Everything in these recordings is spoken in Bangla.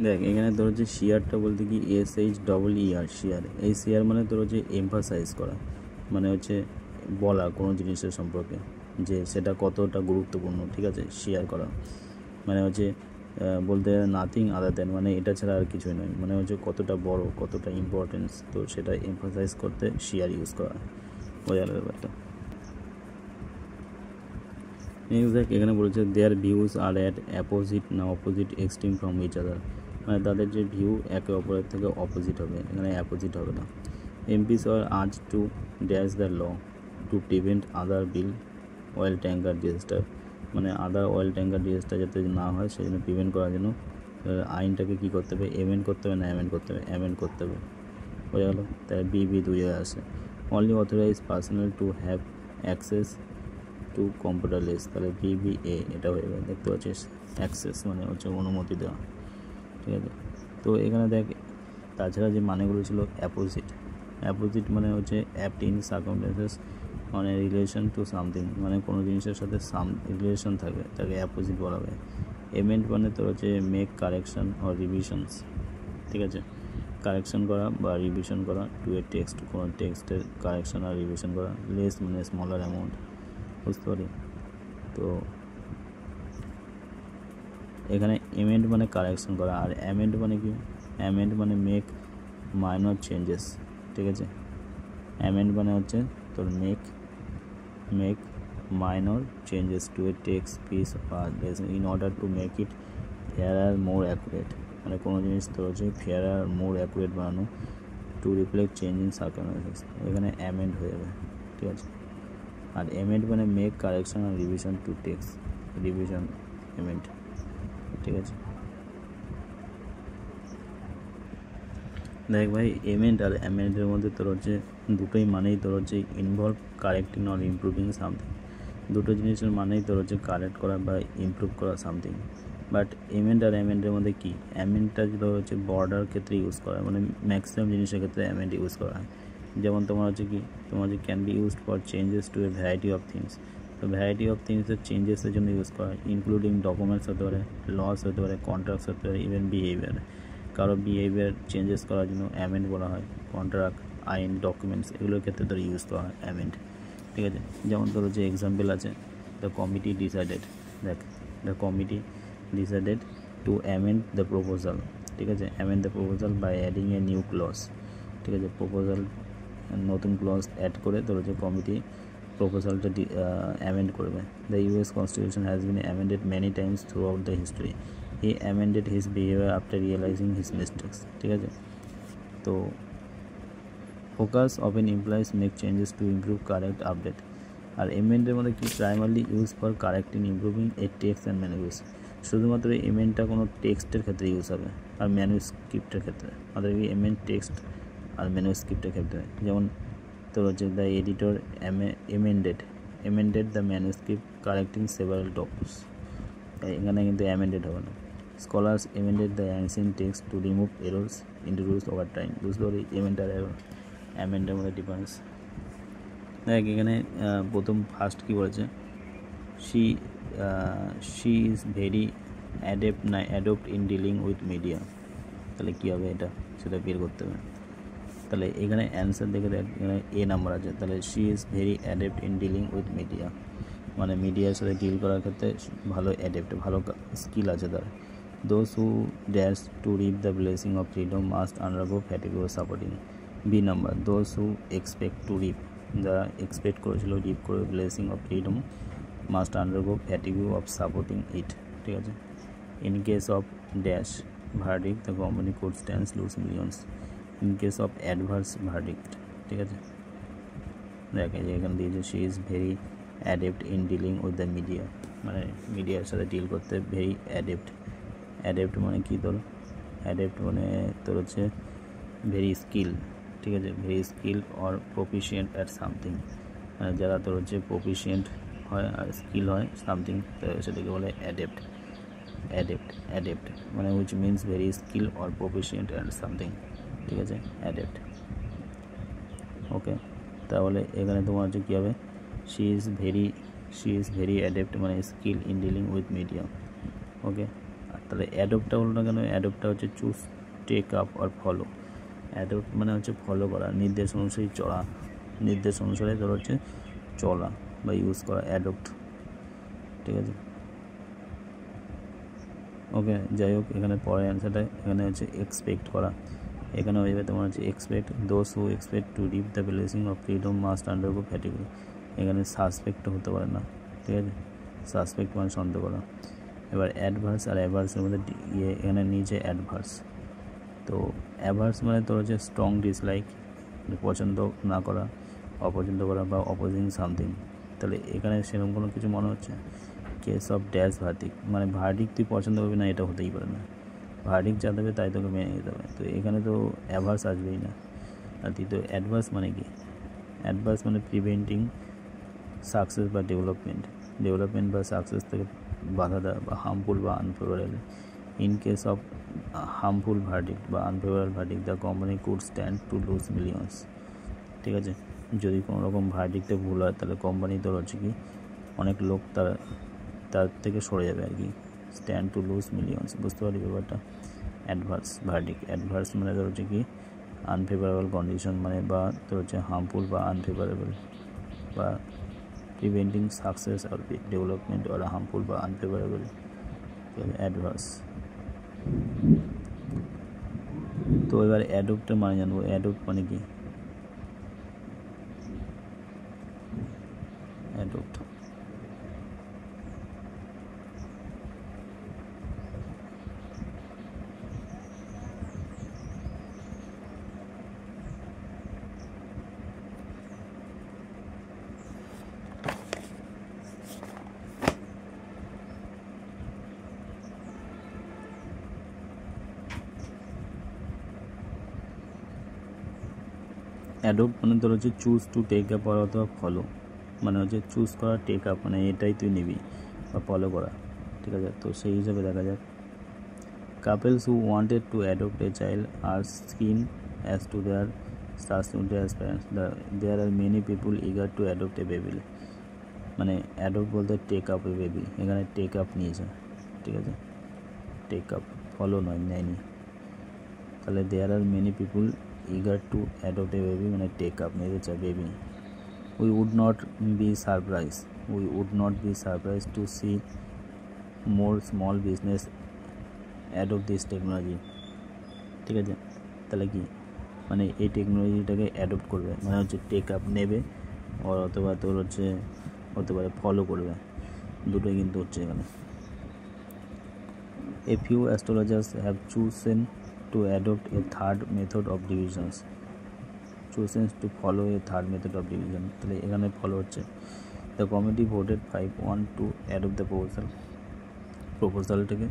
দেখ এখানে তোর হচ্ছে শিয়ারটা বলতে কি SHEER শিয়ার। এই শিয়ার মানে তোর হচ্ছে এমফাসাইজ করা, মানে হচ্ছে বলা কোনো জিনিসের সম্পর্কে যে সেটা কতটা গুরুত্বপূর্ণ, ঠিক আছে। শিয়ার করা মানে হচ্ছে বলতে নাথিং আদার দেন, মানে এটা ছাড়া আর কিছুই নয়, মানে হচ্ছে কতটা বড়, কতটা ইম্পর্টেন্স, তো সেটা এমফাসাইজ করতে শিয়ার ইউজ করা হয়। বোঝা গেল ব্যাপারটা। নেক্সট দেখ এখানে বলেছে their views are at opposite extreme from each other, মানে তাদের যে ভিউ একে অপরের থেকে অপোজিট হবে, এখানে অ্যাপোজিট হবে না। MPs are urge to dash the law to prevent other bill oil tanker disaster, মানে আদার অয়েল ট্যাঙ্কার ডিজাস্টার যাতে না হয় সেই জন্য প্রিভেন্ট করার জন্য আইনটাকে কী করতে হবে, এমেন্ড করতে হবে না অ্যামেন্ড করতে হবে, অ্যামেন্ড করতে হবে। বোঝা গেলো, তাই বি দুই জায়গায় আসে। Only authorize personal to have access to computerless, তাহলে BBA এটা হয়ে যাবে। দেখতে পাচ্ছিস অ্যাক্সেস মানে হচ্ছে অনুমতি দেওয়া, ঠিক আছে। তো এখানে দেখ তাছাড়া যে মানেগুলো ছিল অ্যাপোজিট মানে হচ্ছে অ্যাপ্ট ইন সার্কামস্ট্যান্সেস মানে রিলেশন টু সামথিং, মানে কোনো জিনিসের সাথে রিলেশন থাকে তাকে অ্যাপোজিট বলা হয়। এমেন্ট মানে তোর হচ্ছে মেক কারেকশন অর রিভিশনস, ঠিক আছে, কারেকশন করা বা রিভিশন করা টু এ টেক্সট, কোনো টেক্সটের কারেকশন আর রিভিশন করা। লেস মানে স্মলার অ্যামাউন্ট, বুঝতে পারি। তো এখানে এমেন্ড মানে কারেকশন করা, আর অ্যামেন্ড মানে কি, অ্যামেন্ড মানে মেক মাইনর চেঞ্জেস, ঠিক আছে। অ্যামেন্ড মানে হচ্ছে তোর make minor changes to a text piece আর lesson in order to make it fair আর মোর অ্যাকুরেট, মানে কোনো জিনিস তোর হচ্ছে ফেয়ার আর মোর অ্যাকুরেট বানানো to reflect change in circumstances, এখানে অ্যামেন্ড হয়ে যাবে, ঠিক আছে। আর এমেন্ড মানে মেক কারেকশন আর revision to text, revision amend, ঠিক আছে। দেখ ভাই এমেন্ড আর অ্যামেন্ডের মধ্যে তোর হচ্ছে দুটোই মানেই তোর হচ্ছে involve correcting or improving something, দুটো জিনিসের মানেই তোর হচ্ছে কারেক্ট করা বা ইমপ্রুভ করা সামথিং। বাট এমেন্ড আর অ্যামেন্ডের মধ্যে কি, অ্যামেন্ডটা তোর হচ্ছে বর্ডার ক্ষেত্রে ইউজ করা, মানে ম্যাক্সিমাম জিনিসের ক্ষেত্রে অ্যামেন্ড ইউজ করা হয়। যেমন তোমার হচ্ছে কি, তোমার হচ্ছে can be used for changes to a variety of things, তো ভ্যারাইটি অফ থিংসের চেঞ্জেসের জন্য ইউজ করা হয়, ইনক্লুডিং ডকুমেন্টস হতে পারে, লস হতে পারে, কন্ট্রাক্টস হতে পারে, ইভেন বিহেভিয়ার, কারো বিহেভিয়ার চেঞ্জেস করার জন্য অ্যামেন্ড বলা হয়। কন্ট্রাক্ট, আইন, ডকুমেন্টস এগুলোর ক্ষেত্রে তোর ইউজ করা হয় অ্যামেন্ড, ঠিক আছে। যেমন তোর হচ্ছে এক্সাম্পল আছে দ্য কমিটি ডিসাইডেড, দেখ the committee decided to amend the proposal, ঠিক আছে, amend the proposal by adding a new clause, ঠিক আছে। প্রপোজাল নতুন ক্লজ অ্যাড করে তোর হচ্ছে কমিটি প্রপোজালটা অ্যামেন্ড করবে। The US Constitution has been amended many times throughout the history. He amended his behavior after realizing his mistakes, ঠিক আছে। তো focus often employees make changes to improve correct update, আর এমেন্ডের মধ্যে কি primarily use for correcting improving a text and manuscript, শুধুমাত্র এমেন্ডটা কোনো টেক্সটের ক্ষেত্রে ইউজ হবে আর ম্যানুস্ক্রিপ্টের ক্ষেত্রে, অর্থাৎ এমেন্ড টেক্সট আর ম্যানুস্ক্রিপ্টের ক্ষেত্রে। যেমন তোর হচ্ছে the editor amended the manuscript correcting several topics, এখানে কিন্তু অ্যামেন্ডেড হবে না। Scholars amended the ancient text to remove errors introduced over time, বুঝতে পারি এমেন্ড আর এরর অ্যামেন্ডের মধ্যে ডিফারেন্স। দেখ এখানে প্রথম ফার্স্ট কী বলেছে, she is very adopt in dealing with media, তাহলে কী হবে এটা সেটা বের করতে হবে। তাহলে এখানে অ্যান্সার দেখে দেখ এখানে এ নাম্বার আছে, তাহলে she is very adept in dealing with media, মানে মিডিয়ার সাথে ডিল করার ক্ষেত্রে ভালো ভালো স্কিল আছে তার। Those who dash to reap the blessing of freedom must undergo fatigue supporting. B number those who expect to reap, যারা এক্সপেক্ট করেছিল রিপ করে blessing of freedom must undergo fatigue of supporting it, ঠিক আছে। In case of dash verdict the company could stands lose millions in case of adverse verdict, ঠিক আছে। দেখে যে এখানে দিয়েছে she is very adept in dealing with the media, মানে মিডিয়ার সাথে ডিল করতে ভেরি অ্যাডেপ্ট মানে কি তোর, অ্যাডেপ্ট মানে তোর হচ্ছে ভেরি স্কিল, ঠিক আছে, very skill or proficient at something, মানে যারা তোর হচ্ছে প্রফিশিয়েন্ট হয় আর স্কিল হয় সামথিং, সেটাকে বলে অ্যাডেপ্ট মানে which means very skill or proficient at something, ঠিক আছে, অ্যাডেপ্ট। ওকে, তাহলে এখানে তোমার হচ্ছে কী হবে, শি ইজ ভেরি অ্যাডেপ্ট মানে skill in dealing with media, okay. তাহলে অ্যাডপ্টটা হলো না কেন? অ্যাডপ্টটা হচ্ছে চুজ, টেক আপ আর ফলো। অ্যাডপ্ট মানে হচ্ছে ফলো করা, নির্দেশ অনুসারে চলা, নির্দেশ অনুসারে ধর হচ্ছে চলা বা ইউজ করা, অ্যাডপ্ট। ঠিক আছে, ওকে। যাই হোক, এখানে পরের অ্যান্সারটা এখানে হচ্ছে এক্সপেক্ট করা। এখানে হয়ে যাবে তোমার হচ্ছে expect, those who expect to reap the blessing of freedom must undergo fatigue. এখানে সাসপেক্ট হতে পারে না, ঠিক আছে, সাসপেক্ট মানে সন্দেহ করা। এবার অ্যাডভার্স আর অ্যাভার্সের মধ্যে এখানে নিচে অ্যাডভার্স। তো অ্যাভার্স মানে তোর হচ্ছে স্ট্রং ডিসলাইক, পছন্দ না করা, অপছন্দ করা বা অপোজিং সামথিং। তাহলে এখানে সেরকম কোনো কিছু মনে হচ্ছে। কেস অফ ড্যাশ ভার্ডিক, মানে ভার্ডিক তুই পছন্দ করবি না, এটা হতেই পারে না। ভার্ডিক যা দেবে তাই তোকে মেনে নিতে হবে। তো এখানে তো অ্যাভার্স আসবেই না। আর দ্বিতীয় অ্যাডভার্স মানে কি? অ্যাডভার্স মানে প্রিভেন্টিং সাকসেস বা ডেভেলপমেন্ট বা সাকসেস থেকে বাধা দেওয়া বা হার্মফুল বা unfavourable. In case of harmful verdict বা unfavourable verdict the company could stand to lose millions. ঠিক আছে, যদি কোনো রকম ভার্ডিক্টে ভুল হয় তাহলে কোম্পানি তোর হচ্ছে কি অনেক লোক তার থেকে সরে যাবে আর কি। স্ট্যান্ড টু লুজ মিলিয়ন্স, বুঝতে পারি ব্যাপারটা। অ্যাডভার্স ভার্ডিক্ট, অ্যাডভার্স মানে তোর হচ্ছে কি আনফেভারেবল কন্ডিশন, মানে বা তোর হচ্ছে হার্মফুল বা আনফেভারেবল বা প্রিভেন্টিং সাকসেস আর ডেভেলপমেন্ট আর হার্মফুল বা আনফেভারেবল, অ্যাডভার্স। তো এবার অ্যাডপ্টের মানে জানবো। অ্যাডপ্ট মানে কি? অ্যাডপ্ট অ্যাডপ্ট মানে তোর হচ্ছে চুজ টু টেক আপ অথবা ফলো, মানে হচ্ছে চুজ করা, টেক আপ মানে এটাই তুই নিবি বা ফলো করা। ঠিক আছে, তো সেই হিসাবে দেখা যাক। Couples who wanted to adopt a child are skin as to their sustainability as parents, there are many people eager to adopt a baby. মানে অ্যাডপ্ট বলতে টেক আপ এ বেবি, এখানে টেক আপ নিয়েছে। ঠিক আছে, টেক আপ, ফলো নয়, নেয়নি। তাহলে there are many people eager to adopt a baby মানে টেক আপ নিতে চায় baby. we would not be surprised to see more small business adopt this technology। ঠিক আছে, তাহলে কি মানে এই টেকনোলজিটাকে অ্যাডপ্ট করবে, মানে হচ্ছে টেক আপ নেবে অথবা তোর হচ্ছে হতে পারে ফলো করবে, দুটোই কিন্তু হচ্ছে এখানে। A few astrologers have chosen to adopt a third method of divisions, chosen to follow a third method of division। তাহলে এখানে ফলো হচ্ছে। The committee voted 5-1 to adopt the প্রপোজালটাকে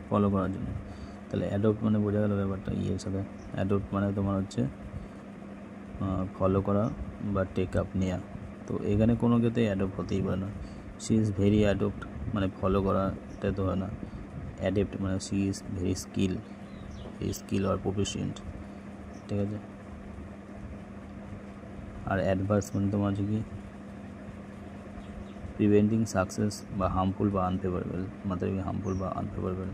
follow করার জন্য। তাহলে অ্যাডপ্ট মানে বোঝা গেল ব্যাপারটা ইয়ের সাথে। অ্যাডপ্ট মানে তোমার হচ্ছে ফলো করা বা টেক আপ নেওয়া। তো এখানে কোনো ক্ষেত্রে অ্যাডপ্ট হতেই পারে না। শি ইজ ভেরি অ্যাডপ্ট মানে ফলো করা, এটা তো হয় না। অ্যাডেপ্ট মানে শি ইজ ভেরি স্কিল আর প্রফিশিয়েন্ট। ঠিক আছে, আর অ্যাডভার্স মানে তোমার হচ্ছে কি প্রিভেন্টিং সাকসেস বা হার্মফুল বা আনফেভারেবল, মাত্র কি হার্মফুল বা আনফেভারেবল।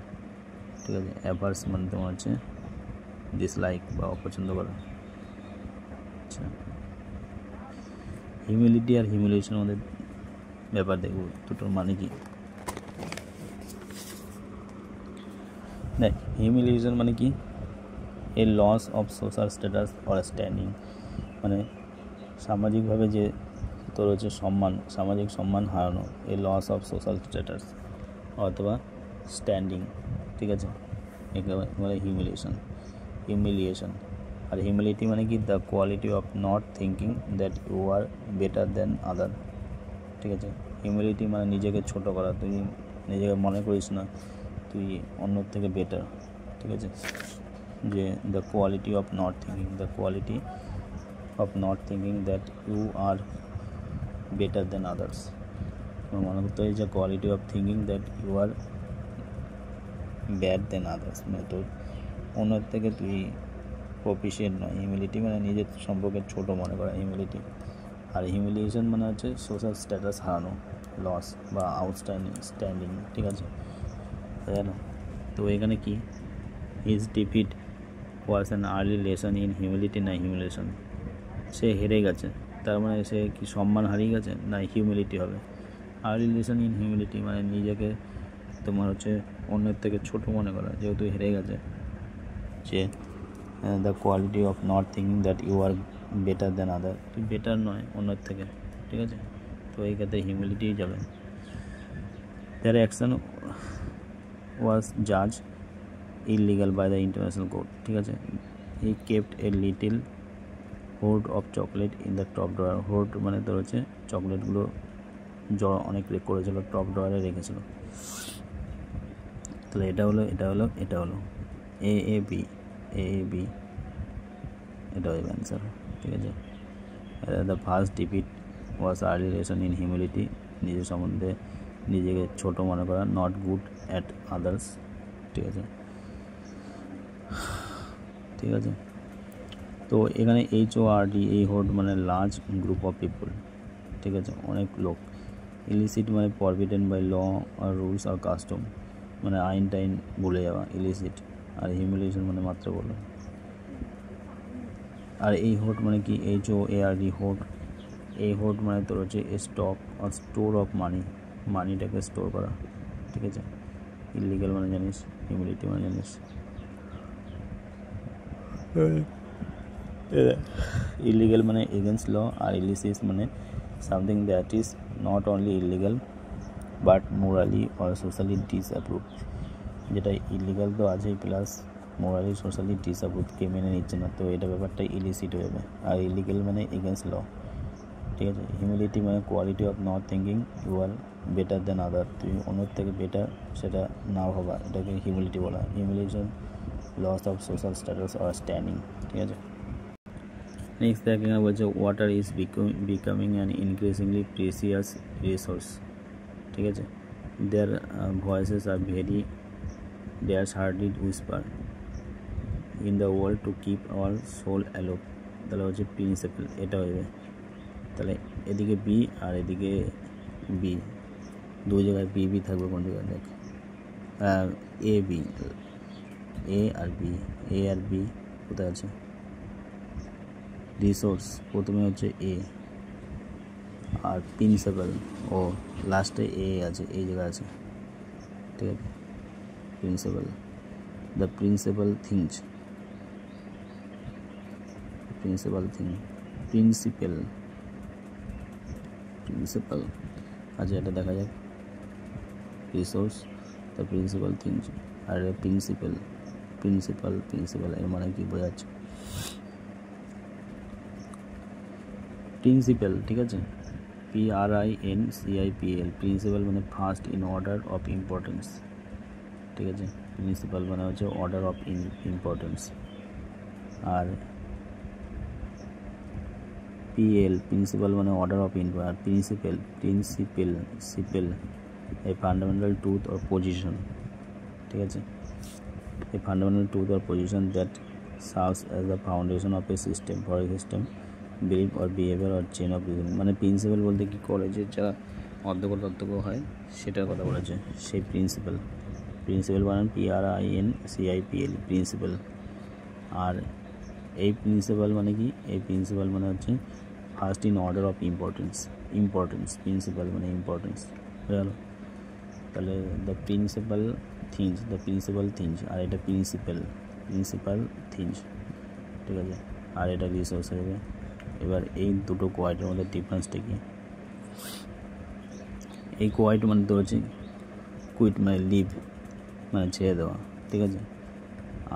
ঠিক আছে, অ্যাভার্স মানে তোমার হচ্ছে ডিসলাইক বা অপছন্দ করা। আচ্ছা, হিউমিলিটি আর হিউমিলিয়েশনের মধ্যে ব্যাপার দেখব, দুটোর মানে কি। দেখ, হিউমিলিয়েশন মানে কি a loss of social status or standing, মানে সামাজিকভাবে যে তোর হচ্ছে সামাজিক সম্মান হারানো, a loss of social status অথবা স্ট্যান্ডিং। ঠিক আছে, একেবারে হিউমিলিয়েশন। আর হিউমিলিটি মানে কি the quality of not thinking that you are better than other. ঠিক আছে, হিউমিলিটি মানে নিজেকে ছোট করা, তুই নিজেকে মনে করিস না তুই অন্যর থেকে বেটার। ঠিক আছে, যে the quality of not thinking that you are better than others. মনে করতে হয় যে quality of thinking that you are bad than others, মানে তোর অন্যের থেকে তুই প্রফিশিয়েন্ট নয়। হিউমিলিটি মানে নিজের সম্পর্কে ছোট মনে করা, হিউমিলিটি। আর হিউমিলিয়েশন মানে হচ্ছে সোশ্যাল স্ট্যাটাস হারানো, লস বা স্ট্যান্ডিং। ঠিক আছে, তাই না? তো এখানে কি his defeat was an early lesson in humility না হিউমিলেশন, সে হেরে গেছে তার মানে সে কি সম্মান হারিয়ে গেছে না হিউমিলিটি হবে। আর্লি লেসন ইন হিউমিলিটি মানে নিজেকে তোমার হচ্ছে অন্যের থেকে ছোট মনে করা, যেহেতু হেরে গেছে যে the quality of not thinking that you are better than other, তুই বেটার নয় অন্যের থেকে, ঠিক আছে। তো এই ক্ষেত্রে হিউমিলিটিই যাবে। দেয়ার অ্যাকশন ওয়াজ জাজ illegal by the international court, ঠিক আছে। He kept a little hoard of chocolate in the top drawer, hoard মানে তোর হচ্ছে চকলেটগুলো অনেক করেছিল, টপ ড্রয়ারে রেখেছিল। তাহলে এটা হলো এ বি এটা হবে অ্যান্সার, ঠিক আছে। The first defeat was early lesson in humility, নিজের সম্বন্ধে নিজেকে ছোট মনে করা, নট গুড অ্যাট আদার্স, ঠিক আছে। তো এখানে HORD এই হোর্ড মানে লার্জ গ্রুপ অফ পিপল, ঠিক আছে, অনেক লোক। ইলিসিট মানে ফরবিডেন বাই ল আর রুলস আর কাস্টম, মানে আইন টাইন ভুলে যাওয়া ইলিসিট। আর হিউমিলিয়েশন মানে মাত্র বলো। আর এই হোর্ড মানে কি HOARD হোর্ড, এই হোর্ড মানে তোর হচ্ছে স্টক আর স্টোর অফ মানিটাকে স্টোর করা, ঠিক আছে। ইলিগাল মানে জানিস, হিউমিলিটি মানে জানিস। ইলিগাল মানে এগেনস্ট ল, আর ইলিসিট মানে something that is not only illegal but morally or socially disapprove, যেটা ইলিগাল তো আছেই প্লাস মোরালি সোশ্যালি ডিসঅ্যাপ্রুভকে মেনে নিচ্ছে না, তো এটা ব্যাপারটা ইলিসিট হয়ে যাবে। আর ইলিগাল মানে এগেনস্ট ল, ঠিক আছে। হিউমিলিটি মানে quality of not thinking you are better than other, তুই অন্যের থেকে বেটার সেটা না ভাবা, এটাকে হিউমিলিটি বলা। Humiliation loss of social status আর স্ট্যান্ডিং, ঠিক আছে। নেক্সট দেখ এখানে বলছে water is becoming an increasingly precious resource, ঠিক আছে। There voices are very there hurried whisper in the world to keep our soul aloft, তাহলে হচ্ছে প্রিন্সিপাল, এটা হয়ে যাবে। তাহলে এদিকে বি আর এদিকে বি, দু জায়গায় বি থাকবে, কোন জায়গায় দেখ এ আর বি কোথায় আছে? রিসোর্স প্রথমে হচ্ছে এ, আর প্রিন্সিপাল ও লাস্টে এ আছে, এই জায়গায় আছে, ঠিক আছে। Principal, the principal things, principal, আচ্ছা এটা দেখা যাক। রিসোর্স, দ্য প্রিন্সিপাল থিংস, আর প্রিন্সিপাল এর মানে কি বোঝাচ্ছে? প্রিন্সিপাল, ঠিক আছে, PRINCIPL, প্রিন্সিপাল মানে first in order of importance, ঠিক আছে। প্রিন্সিপাল মানে হচ্ছে অর্ডার অফ ইম্পর্টেন্স। আর প্রিন্সিপাল মানে অর্ডার অফ ইম্পর্টেন্স। আর principle a fundamental truth or position, ঠিক আছে। A fundamental truth or position that serves as the foundation of a system, for a system believe or behaviour or chain of reason, মানে প্রিন্সিপাল বলতে কি কলেজের যা অধ্যক্ষ হয় সেটার কথা বলেছে, সেই প্রিন্সিপাল বানান PRINCIPL, প্রিন্সিপাল। আর এই প্রিন্সিপাল মানে কি? এই প্রিন্সিপাল মানে হচ্ছে first in order of importance, principal মানে ইম্পর্টেন্স, হয়ে গেল। তাহলে দ্য প্রিন্সিপাল থিংস, আর এটা প্রিন্সিপাল থিংস, ঠিক আছে। আর এটা রিসোর্স হবে। এবার এই দুটো কোয়াইটের মধ্যে ডিফারেন্সটা কি? এই কোয়াইট মানে তো হচ্ছে কুইট মানে লিভ মানে ছেড়ে দেওয়া, ঠিক আছে।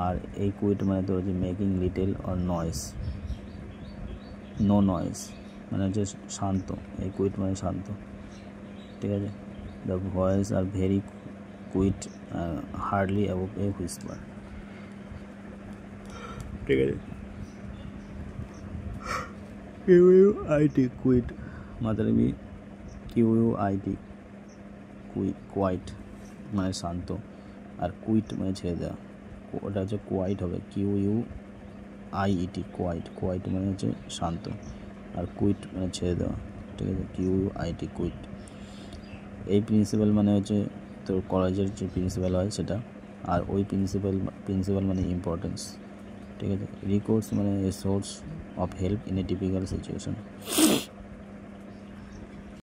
আর এই কুইট মানে তো হচ্ছে making little or no noise মানে হচ্ছে শান্ত, এই কুইট মানে শান্ত, ঠিক আছে। The voice are very quiet hardly above a whisper, ঠিক আছে। QUIT কুইট মাত্রা বি QUIT কোয়াইট মানে শান্ত, আর কুইট মানে ছেড়ে দেওয়া, ওটা হচ্ছে কোয়াইট হবে QUIT কোয়াইট মানে হচ্ছে শান্ত, আর কুইট মানে ছেড়ে দেওয়া, ঠিক আছে। QUIT quit. এই প্রিন্সিপাল মানে হচ্ছে তোর কলেজের যে প্রিন্সিপাল হয় সেটা, আর ওই প্রিন্সিপাল মানে ইম্পর্টেন্স, ঠিক আছে। রিকোর্স মানে a source of help in a typical situation.